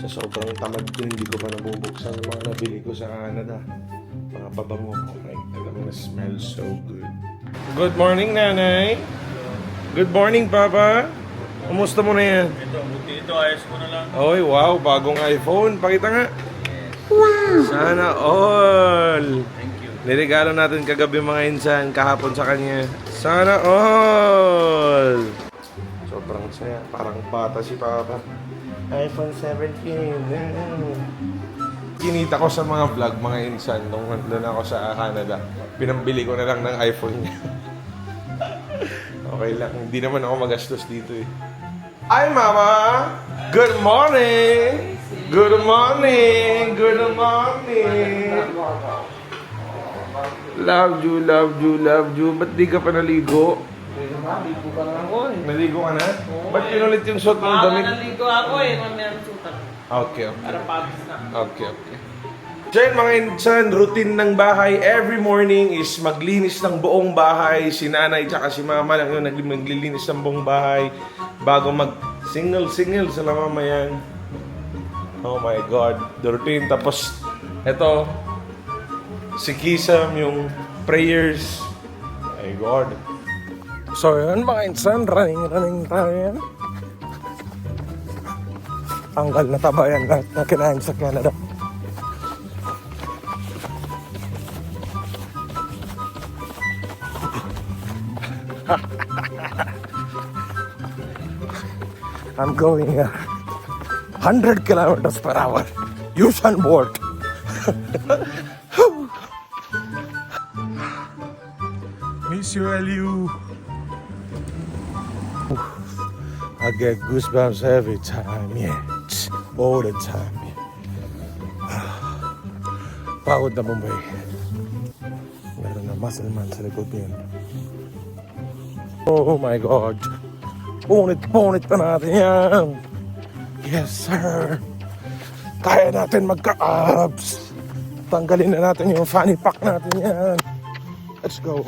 Sa sobrang tamad ko, hindi ko pa nabubuksan yung mga nabili ko sa Canada. Mga pabango ko. Ay, alam mo na, smells so good. Good morning, Nanay. Good morning, Papa. Kumusta mo na yan? Ito, ayos ko na lang. Oy, wow, bagong iPhone. Pakita nga. Wow! Sana all. Thank you. Niregalo natin kagabi mga insan, kahapon sa kanya. Sana all. Sobrang saya. Parang bata si Papa. iPhone 17. Kinita ko sa mga vlog, mga insan, nung nandun ako sa Canada. Pinambili ko na lang ng iPhone niya. Okay lang. Hindi naman ako magastos dito eh. Hi, Mama! Good morning! Good morning! Good morning! Love you, love you, love you. Ba't di ka pa naligo? Naligo ka na ako eh. Naligo ka na? Ba't pinulit yung suot mong damit? Naligo ako eh. Mamaya ang sutan. Okay. Para pabis na. Okay. So yun mga insan, routine ng bahay every morning is maglinis ng buong bahay. Si nanay tsaka si mama lang yun maglilinis ng buong bahay bago mag-single sila mamayan. Oh my God, the routine. Tapos, eto, si Kisam, yung prayers. My God. So yun mga insan, running tayo yan. Tanggal na taba yan lahat na kinain sa Canada. I'm going 100 kilometers per hour. Usain Bolt. Miss you, Eliu. I get goosebumps every time, yeah. All the time, yeah. Pagod na Mumbai. Meron na muscle man sa likod yan. Oh my God. Punit pa natin yan. Yes, sir. Kaya natin magka-abs. Tanggalin na natin yung fanny pack natin yan. Let's go.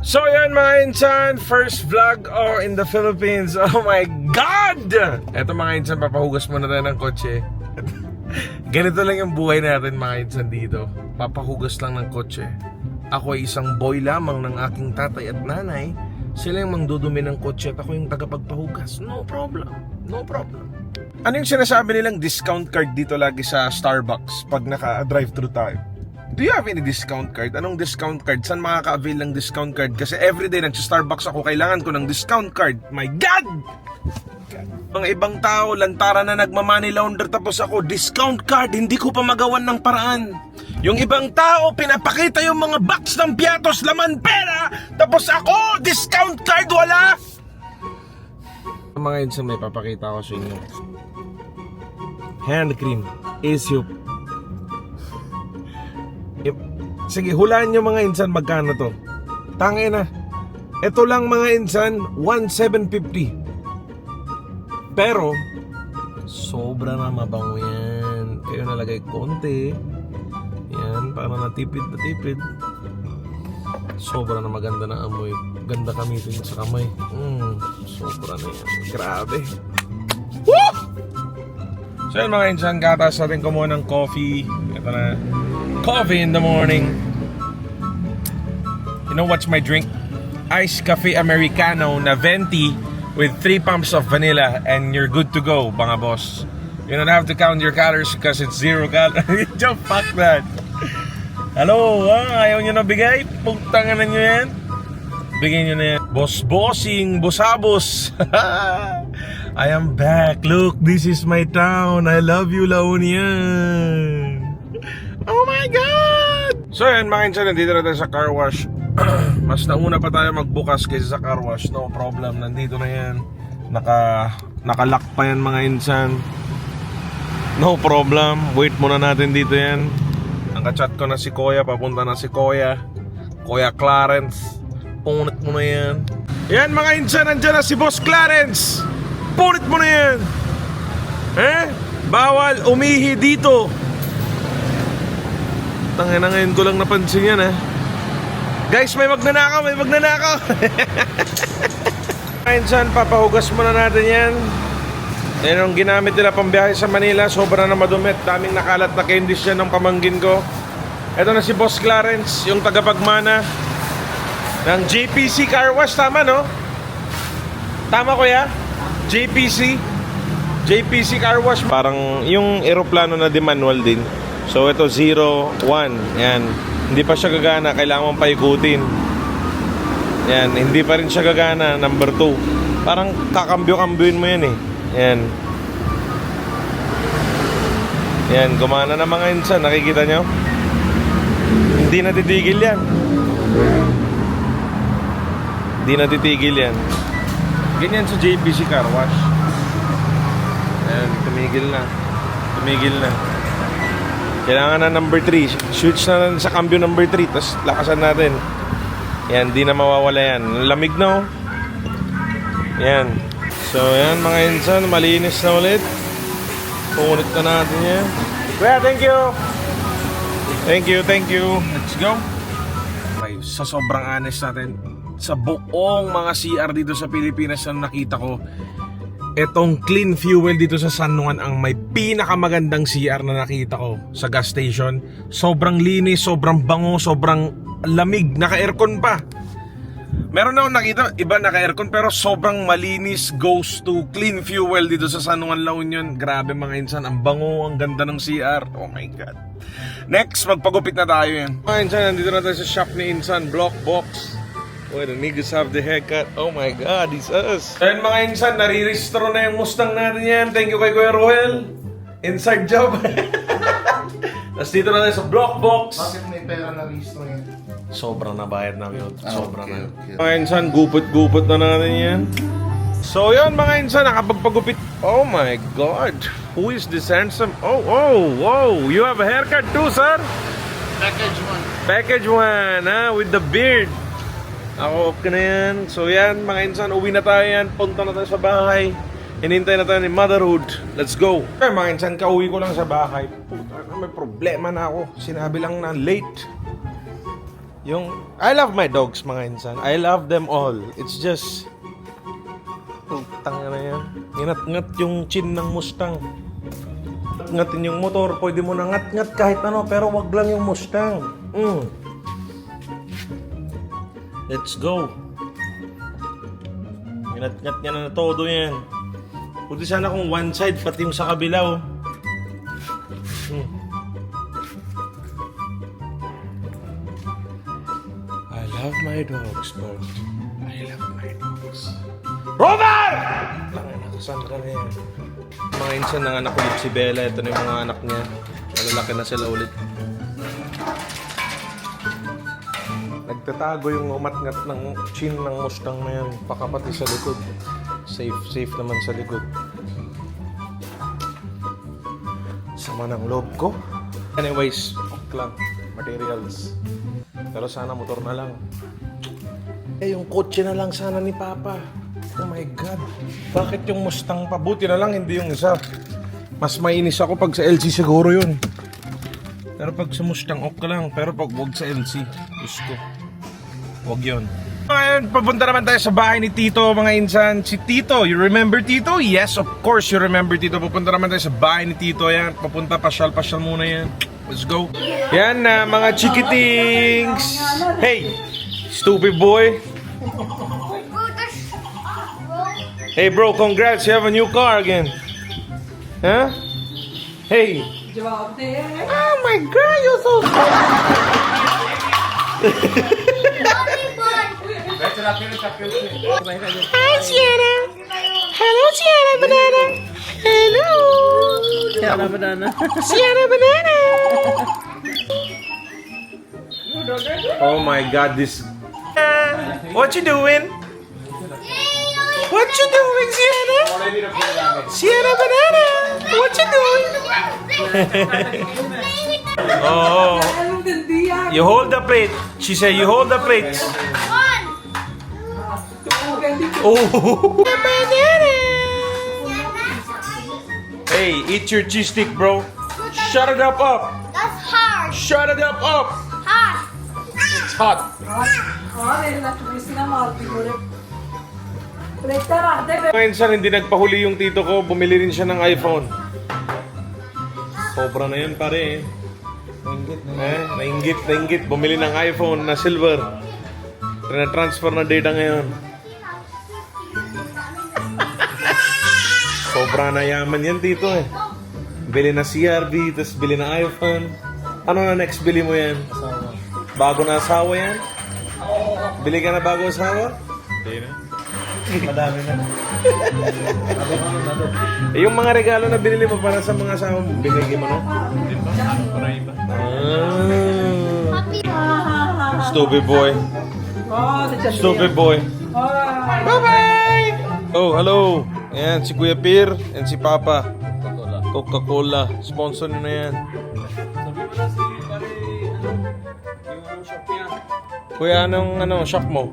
So yan mga insan, first vlog in the Philippines. Oh my God! Eto mga insan, papahugas mo na rin ng kotse. Ganito lang yung buhay natin mga insan dito. Papahugas lang ng kotse. Ako ay isang boy lamang ng aking tatay at nanay. Sila yung mangdudumi ng kotse at ako yung tagapagpahugas. No problem. No problem. Ano yung sinasabi nilang discount card dito lagi sa Starbucks pag naka-drive-thru tayo? Do you have any discount card? Anong discount card? Saan makaka-avail ng discount card? Kasi everyday nag-Starbucks ako, kailangan ko ng discount card. My God! Mga ibang tao, lantara na nagmamoney launder tapos ako, discount card, hindi ko pa magawan ng paraan. Yung ibang tao, pinapakita yung mga box ng piatos, laman pera, tapos ako, discount card, wala! Mga insan, may papakita ko sa inyo. Hand cream, Aesop. Sige, hulaan nyo mga insan magkano to. Tangin na. Ito lang mga insan, 1,750. Pero, sobra na mabango yan. Kayo nalagay konti. Yan, para natipid na tipid. Sobra na maganda na amoy. Ganda kamitin sa kamay. Sobra na yan. Grabe. Woo! So yun mga insan, gatas natin ko muna ng coffee. Ito na. Coffee in the morning. You know what's my drink? Iced Cafe Americano na venti with 3 pumps of vanilla and you're good to go, mga boss. You don't have to count your calories because it's 0 calories. Just fuck that. Hello, ayaw nyo na bigay? Pagtangan na nyo yan? Bigay nyo na yan. Boss-bossing, bossabos. I am back. Look, this is my town. I love you, La Union. Oh my God! So yan mga insan, nandito na tayo sa car wash. Mas nauna pa tayo magbukas kaysa sa car wash. No problem, nandito na yan. Nakalock pa yan mga insan. No problem, wait muna natin dito yan. Nakachat ko na si Kuya, papunta na si Kuya Clarence. Punit mo na yan. Yan mga insan, nandyan na si Boss Clarence. Punit mo na yan. Bawal umihi dito. Tangina, ngayon ko lang napansin yan Guys, may magnanakaw. Minsan, papahugas muna natin yan. Yan ang ginamit nila pambiyahe sa Manila. Sobra na madumit. Daming nakalat na candies yan ng pamangkin ko. Ito na si Boss Clarence, yung tagapagmana ng JPC Car Wash. Tama, no? Tama, kuya? JPC Car Wash. Parang yung aeroplano na di manual din. So ito 0, 1. Yan. Hindi pa siya gagana. Kailangan mong paikutin. Yan. Hindi pa rin siya gagana. Number 2. Parang kakambyo-kambyoin mo yan eh. Yan. Yan. Gumana na mga insan. Nakikita nyo? Hindi na titigil yan. Hindi na titigil yan. Ganyan sa JPC Car Wash. Ayan, tumigil na. Tumigil na. Kailangan na number 3. Switch na lang sa cambio number 3. Tapos lakasan natin. Yan, di na mawawala yan. Lamig na, oh. Yan. So, yan mga insan. Malinis na ulit. Punit na natin yan. Kuya, thank you. Thank you. Let's go. Okay, sa sobrang honest natin, sa buong mga CR dito sa Pilipinas na nakita ko, etong Clean Fuel dito sa San Juan ang may pinakamagandang CR na nakita ko sa gas station. Sobrang linis, sobrang bango, sobrang lamig, naka-aircon pa. Meron akong nakita, iba naka-aircon pero sobrang malinis. Goes to Clean Fuel dito sa San Juan, La Union. Grabe mga insan, ang bango, ang ganda ng CR. Oh my God. Next, magpagupit na tayo yan. Mga insan, nandito na tayo sa shop ni Insan, Block Box. Boy, the niggas have the haircut. Oh my God, it's us. Ayun mga insan, nare-restore na yung Mustang natin yan. Thank you kay Kuya Roel. Inside job. Tapos dito na tayo sa Block Box. Bakit may pera na restore yan? Sobrang nabayad namin yun. Sobrang na. Okay. Mga insan, gupot-gupot na natin yan. So yun mga insan, nakapagpagupit. Oh my God. Who is this handsome? Oh, whoa. You have a haircut too, sir? Package 1, ha? With the beard. Ako, okay na yan. So yan, mga insan, uwi na tayo yan. Punta na tayo sa bahay. Hinintay na tayo ni Motherhood. Let's go. Eh, mga insan, kauwi ko lang sa bahay. Puta, may problema na ako. Sinabi lang na late. I love my dogs, mga insan. I love them all. It's just... Putang na yan. Ngat-ngat yung chin ng Mustang. Ngatin yung motor. Pwede mo na ngat-ngat kahit ano. Pero wag lang yung Mustang. Let's go. Ngat-ngat niya na todo yan. Pwede sana kung one side, pati yung sa kabila, oh. I love my dogs, bro. I love my dogs. Rover! Langay na, kasama ka na yan. Mga insan, nanganak ulit si Bella. Ito na yung mga anak niya. Malalaki na sila ulit. Nagtatago yung umatngat ng chin ng Mustang na yan. Pakapati sa likod. Safe naman sa likod. Sama ng loob ko. Anyways, ok lang. Materials. Pero sana motor na lang. Yung kotse na lang sana ni Papa. Oh my God. Bakit yung Mustang pa? Buti na lang, hindi yung isa. Mas mainis ako pag sa LC siguro yun. Pero pag sa Mustang, ok lang. Pero pag wag sa LC, gusto. Wag yun. Ngayon, papunta naman tayo sa bahay ni Tito, mga insan. Si Tito, you remember Tito? Yes, of course you remember Tito. Papunta naman tayo sa bahay ni Tito. Yan, papunta, pasyal muna yan. Let's go. Yan na, mga chikitings. Hey, stupid boy. Hey bro, congrats, you have a new car again. Huh? Hey. Oh my God, you're so Hi, Sienna. Hello, Sienna Banana. Hello. Sienna Banana. Sienna Banana. Oh my God, this. What you doing? What you doing, Sienna? Sienna Banana. What you doing? Oh. You hold the plate. She said, you hold the plates. Oh. Banana. Hey, eat your cheese stick, bro. Shut it up. That's hard. Shut it up. Hard. It's hot. Minsan hindi nagpahuli yung tito ko, bumili rin siya ng iPhone. Sobra na yun pare eh. Nainggit, bumili ng iPhone na silver. Transfer na data ngayon. Sobra na yaman yan tito eh. Bili na CRV, tapos bili na iPhone. Ano na next bili mo yan? Bago na asawa yan? Bili ka na bago asawa? Hindi na. Madami na. Eh, yung mga regalo na binili mo para sa mga asawa mo, binigay mo na? Hindi pa? Ano para iba? Stupid boy. Stupid boy. Bye-bye! Oh, hello. Ayan, si Kuya Pir and si Papa. Coca-Cola. Sponsor nyo na yan. Sabi mo na si pare, yung shop niya. Kuya, anong shop mo?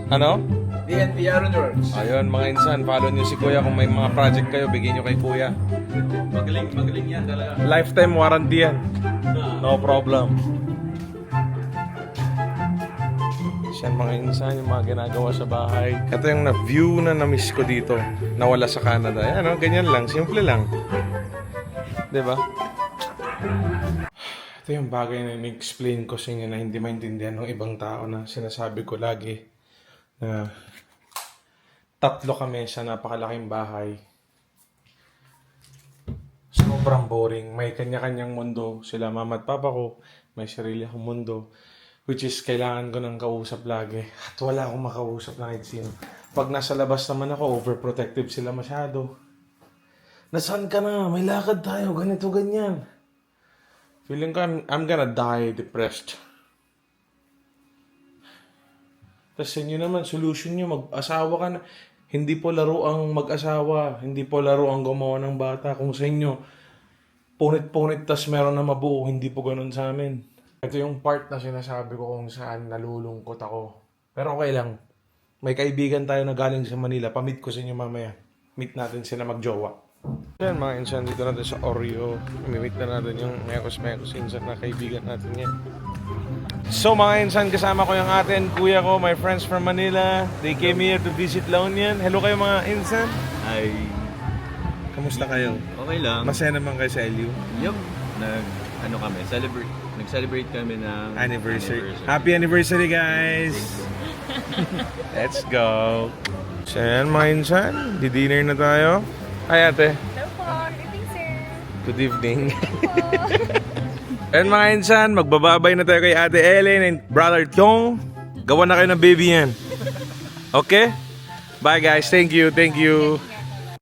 Ano? DNP Aaron Works. Ayun, mga insan, follow nyo si Kuya. Kung may mga project kayo, bigyan nyo kay Kuya. Magaling yan talaga. Lifetime warranty yan. No problem. Yan mga insan, yung mga ginagawa sa bahay. Ito yung na-view na na-miss ko dito. Nawala sa Canada. Yan, no? Ganyan lang. Simple lang. Diba? Ito yung bagay na in-explain ko sa inyo na hindi maintindihan ng ibang tao na sinasabi ko lagi na tatlo kami sa napakalaking bahay. Sobrang boring. May kanya-kanyang mundo. Sila mama at papa ko. May sarili akong mundo. Which is, kailangan ko ng kausap lagi. At wala akong makausap na kahit sino. Pag nasa labas naman ako, overprotective sila masyado. Nasaan ka na? May lakad tayo. Ganito, ganyan. Feeling ko, I'm gonna die depressed. Tapos sa inyo naman, solution nyo, mag-asawa ka na. Hindi po laro ang mag-asawa. Hindi po laro ang gumawa ng bata. Kung sa inyo, punit-punit tas meron na mabuo, hindi po ganun sa amin. Ito yung part na sinasabi ko kung saan nalulungkot ako. Pero okay lang. May kaibigan tayo na galing sa Manila. Pamit ko sa inyo mamaya. Meet natin sila magjowa. Yan mga insan, dito natin sa Oreo. Meet na natin yung mekos-mekos insan na kaibigan natin yan. So mga insan, kasama ko yung atin, kuya ko, my friends from Manila. They came here to visit La Union. Hello kayo mga insan. Ay, Kamusta kayo? okay lang. Masaya naman kayo sa LU. Yup. Nag-celebrate kami ng Anniversary. Happy anniversary guys! Let's go! So yan mga insan, di-dinner na tayo. Hi ate. Hello po. Good evening, sir. Good evening. And mga insan, magbababay na tayo kay Ate Ellen and Brother Tiong. Gawa na kayo ng baby yan. Okay? Bye guys. Thank you. Thank you.